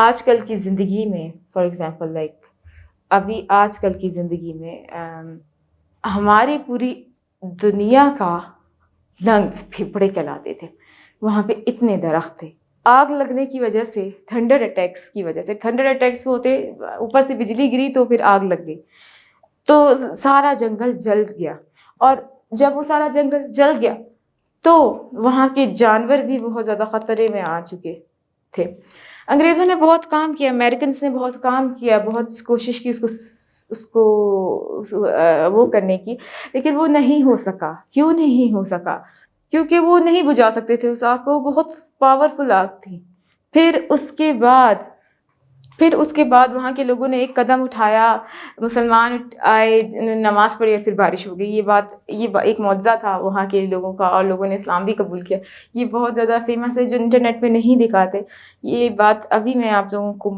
آج کل کی زندگی میں فار ایگزامپل لائک ابھی آج کل کی زندگی میں ہماری پوری دنیا کا لنگس پھیپھڑے کہلاتے تھے. وہاں پہ اتنے درخت تھے. آگ لگنے کی وجہ سے تھنڈر اٹیکس کی وجہ سے تھنڈر اٹیکس ہوتے اوپر سے بجلی گری تو پھر آگ لگ گئی تو سارا جنگل جل گیا. اور جب وہ سارا جنگل جل گیا تو وہاں کے جانور بھی بہت زیادہ خطرے میں آ چکے تھے. انگریزوں نے بہت کام کیا, امریکنس نے بہت کام کیا, بہت کوشش کی اس کو وہ کرنے کی, لیکن وہ نہیں ہو سکا. کیوں نہیں ہو سکا؟ کیونکہ وہ نہیں بجھا سکتے تھے اس آگ کو, بہت پاورفل آگ تھی. پھر اس کے بعد وہاں کے لوگوں نے ایک قدم اٹھایا, مسلمان آئے, نماز پڑھی اور پھر بارش ہو گئی. یہ ایک معجزہ تھا وہاں کے لوگوں کا, اور لوگوں نے اسلام بھی قبول کیا. یہ بہت زیادہ فیمس ہے جو انٹرنیٹ پہ نہیں دکھاتے. یہ بات ابھی میں آپ لوگوں کو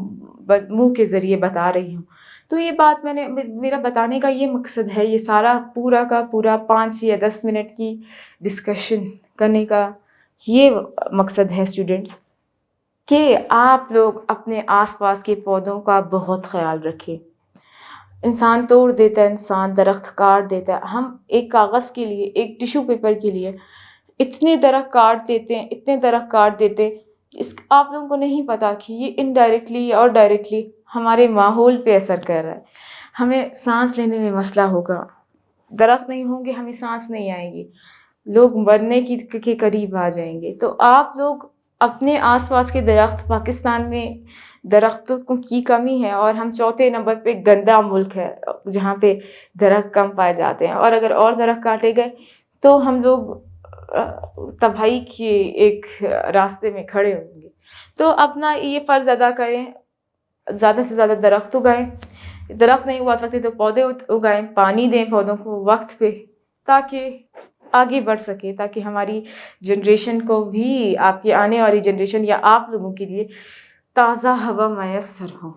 منہ کے ذریعے بتا رہی ہوں. تو یہ بات میرا بتانے کا یہ مقصد ہے, یہ سارا پورا کا پورا 5 یا 10 منٹ کی ڈسکشن کرنے کا یہ مقصد ہے اسٹوڈنٹس, کہ آپ لوگ اپنے آس پاس کے پودوں کا بہت خیال رکھیں. انسان توڑ دیتا ہے, انسان درخت کاٹ دیتا ہے. ہم ایک کاغذ کے لیے, ایک ٹیشو پیپر کے لیے اتنے درخت کاٹ دیتے آپ لوگوں کو نہیں پتا کہ یہ انڈائریکٹلی اور ڈائریکٹلی ہمارے ماحول پہ اثر کر رہا ہے. ہمیں سانس لینے میں مسئلہ ہوگا, درخت نہیں ہوں گے ہمیں سانس نہیں آئے گی, لوگ مرنے کے قریب آ جائیں گے. تو آپ لوگ اپنے آس پاس کے درخت, پاکستان میں درختوں کی کمی ہے اور ہم 4 نمبر پہ گندا ملک ہے جہاں پہ درخت کم پائے جاتے ہیں, اور اگر اور درخت کاٹے گئے تو ہم لوگ تباہی کے ایک راستے میں کھڑے ہوں گے. تو اپنا یہ فرض ادا کریں, زیادہ سے زیادہ درخت اگائیں. درخت نہیں اگا سکتے تو پودے اگائیں, پانی دیں پودوں کو وقت پہ تاکہ آگے بڑھ سکے, تاکہ ہماری جنریشن کو بھی, آپ کی آنے والی جنریشن یا آپ لوگوں کے لیے تازہ ہوا میسر ہو.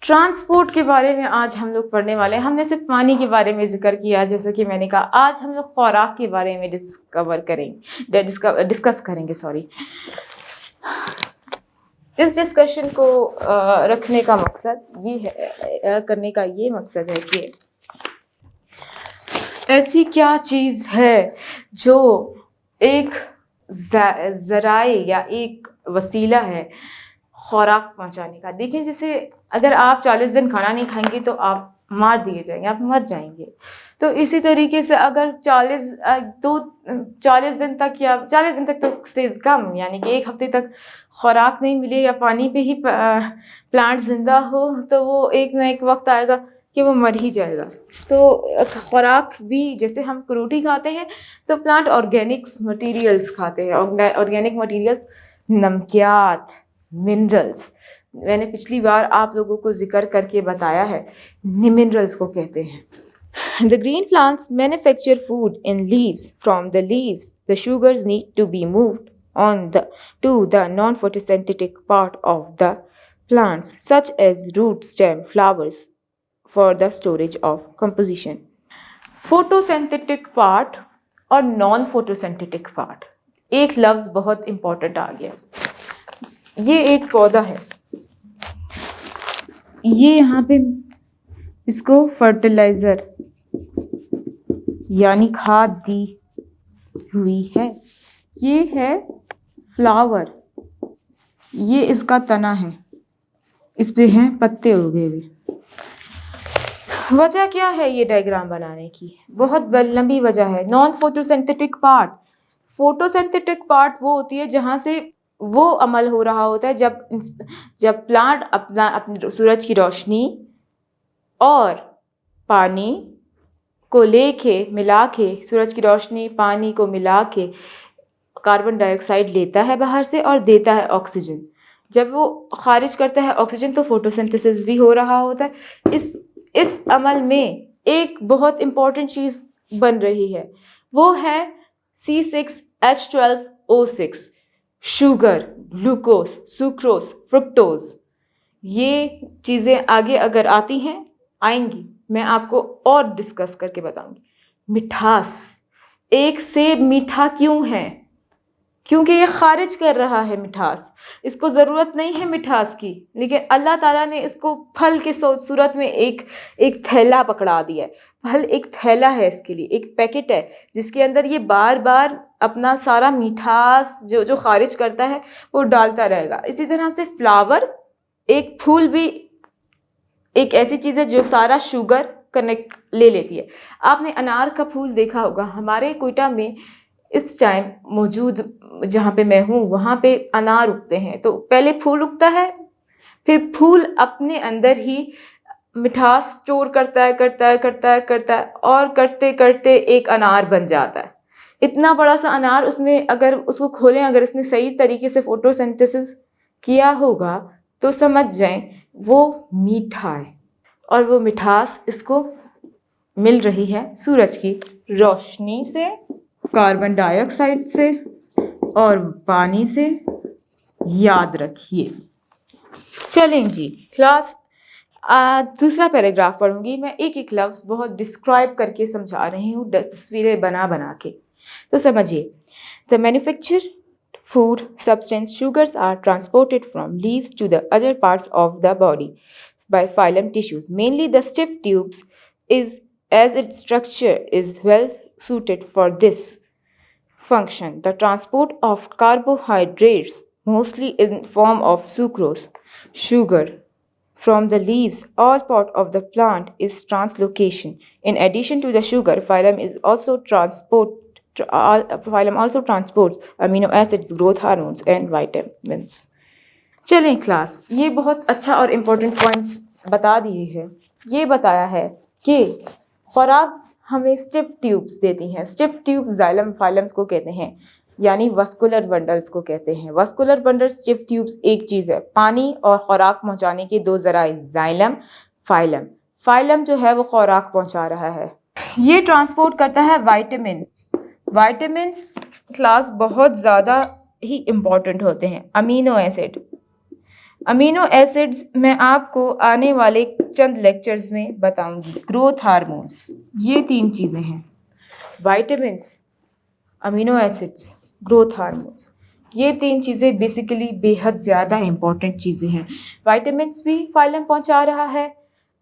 ٹرانسپورٹ کے بارے میں آج ہم لوگ پڑھنے والے ہیں. ہم نے صرف پانی کے بارے میں ذکر کیا, جیسا کہ میں نے کہا آج ہم لوگ خوراک کے بارے میں ڈسکس کریں گے. اس ڈسکشن کو رکھنے کا مقصد یہ ہے, کرنے کا یہ مقصد ہے کہ ایسی کیا چیز ہے جو ایک ذرائع یا ایک وسیلہ ہے خوراک پہنچانے کا. دیکھیں جیسے اگر آپ 40 دن کھانا نہیں کھائیں گے تو آپ مار دیے جائیں گے, آپ مر جائیں گے. تو اسی طریقے سے اگر 40 دن تک یا 40 دن تک تو سے کم, یعنی کہ 1 ہفتے تک خوراک نہیں ملے یا پانی پہ ہی پلانٹ زندہ ہو, تو وہ ایک نہ ایک وقت آئے گا کہ وہ مر ہی جائے گا. تو خوراک بھی جیسے ہم روٹی کھاتے ہیں تو پلانٹ آرگینکس مٹیریلز کھاتے ہیں. آرگینک مٹیریل نمکیات, منرلز, میں نے پچھلی بار آپ لوگوں کو ذکر کر کے بتایا ہے, منرلز کو کہتے ہیں. The green plants manufacture food in leaves. From the leaves, the sugars need to be moved to the non-photosynthetic part of the plants, such as root, stem, flowers, for the storage of composition. Photosynthetic part اور naan فوٹوسینتھیٹک part, ایک لفظ بہت important آ گیا. یہ ایک پودا ہے, یہ یہاں پہ اس کو فرٹیلائزر یعنی کھاد دی ہوئی ہے. یہ ہے فلاور, یہ اس کا تنا ہے, اس پہ ہیں پتے اگے ہوئے. وجہ کیا ہے یہ ڈائیگرام بنانے کی؟ بہت لمبی وجہ ہے. نان فوٹوسینتھیٹک پارٹ, فوٹوسینتھیٹک پارٹ وہ ہوتی ہے جہاں سے وہ عمل ہو رہا ہوتا ہے جب پلانٹ اپنے سورج کی روشنی اور پانی کو ملا کے, سورج کی روشنی پانی کو ملا کے کاربن ڈائی آکسائڈ لیتا ہے باہر سے اور دیتا ہے آکسیجن. جب وہ خارج کرتا ہے آکسیجن تو فوٹوسنتھسس بھی ہو رہا ہوتا ہے. اس عمل میں ایک بہت امپورٹنٹ چیز بن رہی ہے, وہ ہے C6H12O6, sugar, glucose, sucrose, fructose. یہ چیزیں آگے اگر آئیں گی میں آپ کو اور ڈسکس کر کے بتاؤں گی. مٹھاس, ایک سیب میٹھا کیوں ہے؟ کیونکہ یہ خارج کر رہا ہے مٹھاس. اس کو ضرورت نہیں ہے مٹھاس کی، لیکن اللہ تعالیٰ نے اس کو پھل کے صورت میں ایک تھیلا پکڑا دیا ہے. پھل ایک تھیلا ہے، اس کے لیے ایک پیکٹ ہے جس کے اندر یہ بار بار اپنا سارا مٹھاس جو خارج کرتا ہے وہ ڈالتا رہے گا. اسی طرح سے فلاور، ایک پھول بھی ایک ایسی چیز ہے جو سارا شوگر کنیکٹ لے لیتی ہے. آپ نے انار کا پھول دیکھا ہوگا. ہمارے کوئٹہ میں اس ٹائم موجود جہاں پہ میں ہوں وہاں پہ انار اگتے ہیں. تو پہلے پھول اگتا ہے، پھر پھول اپنے اندر ہی مٹھاس اسٹور کرتا ہے اور کرتے کرتے ایک انار بن جاتا ہے. اتنا بڑا سا انار، اس میں اگر اس کو کھولیں، اگر اس نے صحیح طریقے سے فوٹو سینتھسس کیا ہوگا تو سمجھ جائیں وہ میٹھا ہے. اور وہ مٹھاس اس کو مل رہی ہے سورج کی روشنی سے، کاربن ڈائی آکسائڈ سے اور پانی سے. یاد رکھیے. چلیں جی کلاس، دوسرا پیراگراف پڑھوں گی میں. ایک ایک لفظ بہت ڈسکرائب کر کے سمجھا رہی ہوں، تصویریں بنا کے. تو سمجھیے. The manufactured food substance sugars are transported from leaves to the other parts of the body by phylum tissues. Mainly the stiff tubes as its structure is well suited for this function. The transport of carbohydrates, mostly in form of sucrose, sugar, from the leaves or part of the plant is translocation. In addition to the sugar, phylum also transports amino acids, growth hormones and vitamins. چلیں class, یہ بہت اچھا اور important points بتا دیے ہیں. یہ بتایا ہے کہ خوراک ہمیں اسٹف ٹیوبس دیتی ہیں. اسٹف ٹیوبس زائلم فائلمس کو کہتے ہیں، یعنی وسکولر بنڈلس کو کہتے ہیں. وسکولر بنڈلس، اسٹف ٹیوبس ایک چیز ہے. پانی اور خوراک پہنچانے کے دو ذرائع، زائلم، فائلم. فائلم جو ہے وہ خوراک پہنچا رہا ہے. یہ ٹرانسپورٹ کرتا ہے وائٹامن. وائٹامنس کلاس بہت زیادہ ہی امپورٹنٹ ہوتے ہیں. Amino acid. امینو ایسڈز میں آپ کو آنے والے چند لیکچرز میں بتاؤں گی. گروتھ ہارمونس، یہ تین چیزیں ہیں. Vitamins, amino acids, growth hormones. یہ تین چیزیں بیسیکلی بے حد زیادہ امپورٹنٹ چیزیں ہیں. وائٹامنس بھی فائلم پہنچا رہا ہے،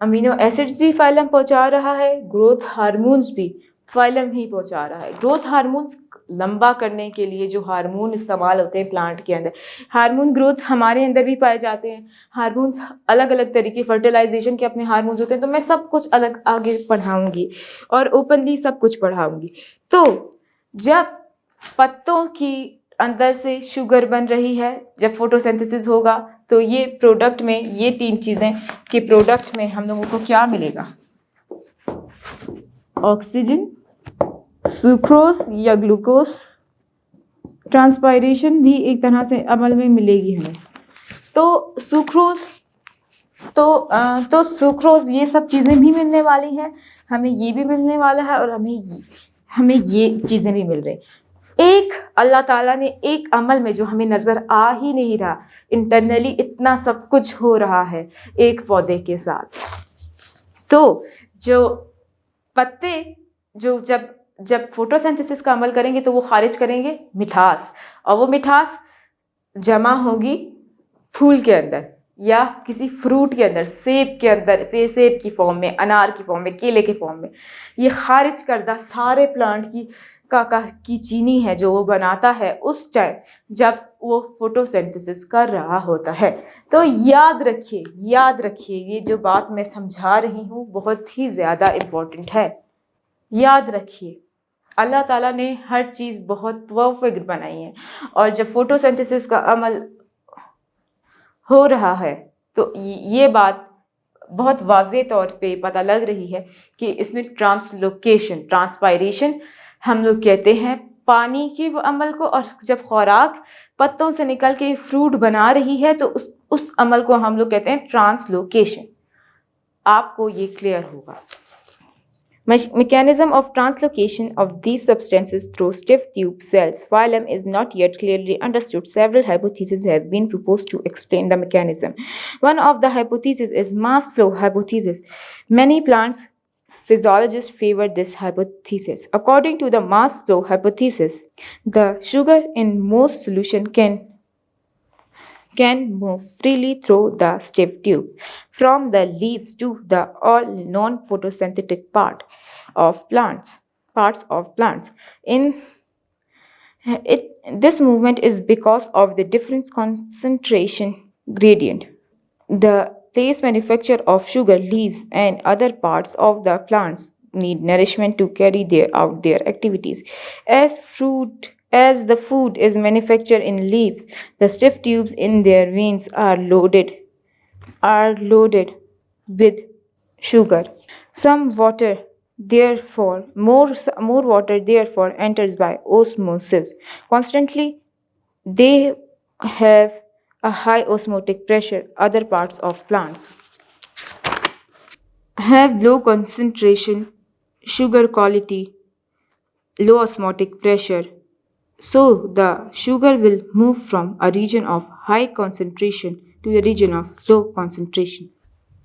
امینو ایسڈس بھی فائلم پہنچا رہا ہے، گروتھ ہارمونس بھی فائلم ہی پہنچا رہا ہے. گروتھ ہارمونس لمبا کرنے کے لیے جو ہارمون استعمال ہوتے ہیں پلانٹ کے اندر، ہارمون گروتھ ہمارے اندر بھی پائے جاتے ہیں. ہارمونس الگ الگ طریقے، فرٹیلائزیشن کے اپنے ہارمونس ہوتے ہیں. تو میں سب کچھ الگ آگے پڑھاؤں گی اور اوپنلی سب کچھ پڑھاؤں گی. تو جب پتوں کی اندر سے شوگر بن رہی ہے، جب فوٹو سینتھسس ہوگا تو یہ پروڈکٹ میں، یہ تین چیزیں کے پروڈکٹ میں ہم لوگوں کو کیا ملے گا؟ آکسیجن، سوکروز یا گلوکوز. ٹرانسپائریشن بھی ایک طرح سے عمل میں ملے گی ہمیں. تو سوکروز تو سوکروز یہ سب چیزیں بھی ملنے والی ہیں ہمیں. یہ بھی ملنے والا ہے اور ہمیں یہ چیزیں بھی مل رہی. ایک اللہ تعالیٰ نے ایک عمل میں جو ہمیں نظر آ ہی نہیں رہا، انٹرنلی اتنا سب کچھ ہو رہا ہے ایک پودے کے ساتھ. تو جو پتے جو جب فوٹو سینتھسس کا عمل کریں گے تو وہ خارج کریں گے مٹھاس، اور وہ مٹھاس جمع ہوگی پھول کے اندر یا کسی فروٹ کے اندر، سیب کے اندر، سیب کی فارم میں، انار کی فارم میں، کیلے کی فارم میں. یہ خارج کردہ سارے پلانٹ کی چینی ہے جو وہ بناتا ہے اس ٹائم جب وہ فوٹو سینتھسس کر رہا ہوتا ہے. تو یاد رکھیے یہ جو بات میں سمجھا رہی ہوں بہت ہی زیادہ امپورٹنٹ ہے. یاد رکھیے اللہ تعالیٰ نے ہر چیز بہت پرفیکٹ بنائی ہے، اور جب فوٹو سینتھسس کا عمل ہو رہا ہے تو یہ بات بہت واضح طور پہ پتہ لگ رہی ہے کہ اس میں ٹرانسپائریشن ہم لوگ کہتے ہیں پانی کے عمل کو، اور جب خوراک پتوں سے نکل کے فروٹ بنا رہی ہے تو اس عمل کو ہم لوگ کہتے ہیں ٹرانسلوکیشن. آپ کو یہ کلیئر ہوگا. Mechanism of translocation of these substances through stiff tube cells phylum is not yet clearly understood. Several hypotheses have been proposed to explain the mechanism. One of the hypotheses is mass flow hypothesis. Many plants physiologists favor this hypothesis. According to the mass flow hypothesis, the sugar in most solution can move freely through the stiff tube from the leaves to the all non-photosynthetic parts of plants. This movement is because of the different concentration gradient. The place manufacture of sugar leaves and other parts of the plants need nourishment to carry out their activities. As the food is manufactured in leaves, the stiff tubes in their veins are loaded with sugar. Some water therefore more water therefore enters by osmosis. Constantly they have a high osmotic pressure. Other parts of plants have low concentration, sugar quality, low osmotic pressure. So the sugar will move from a region of high concentration to a region of low concentration.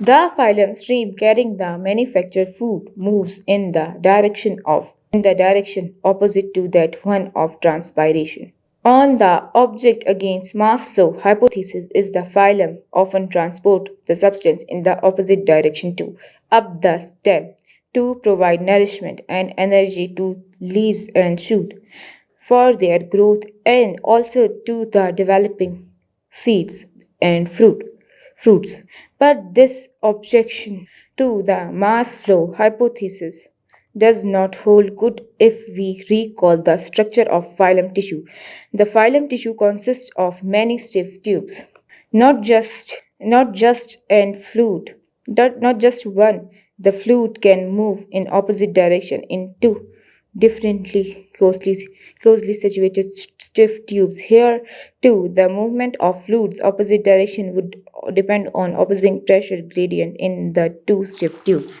The phylum stream carrying the manufactured food moves in the direction opposite to that one of transpiration. On the object against mass flow hypothesis is the phylum often transport the substance in the opposite direction too, up the stem to provide nourishment and energy to leaves and shoot. for their growth and also to the developing seeds and fruits. But this objection to the mass flow hypothesis does not hold good if we recall the structure of phylum tissue. The phylum tissue consists of many stiff tubes, not just and fluid, not just one. The fluid can move in opposite direction in two differently closely situated stiff tubes. Here too, the movement of fluids opposite direction would depend on opposing pressure gradient in the two stiff tubes.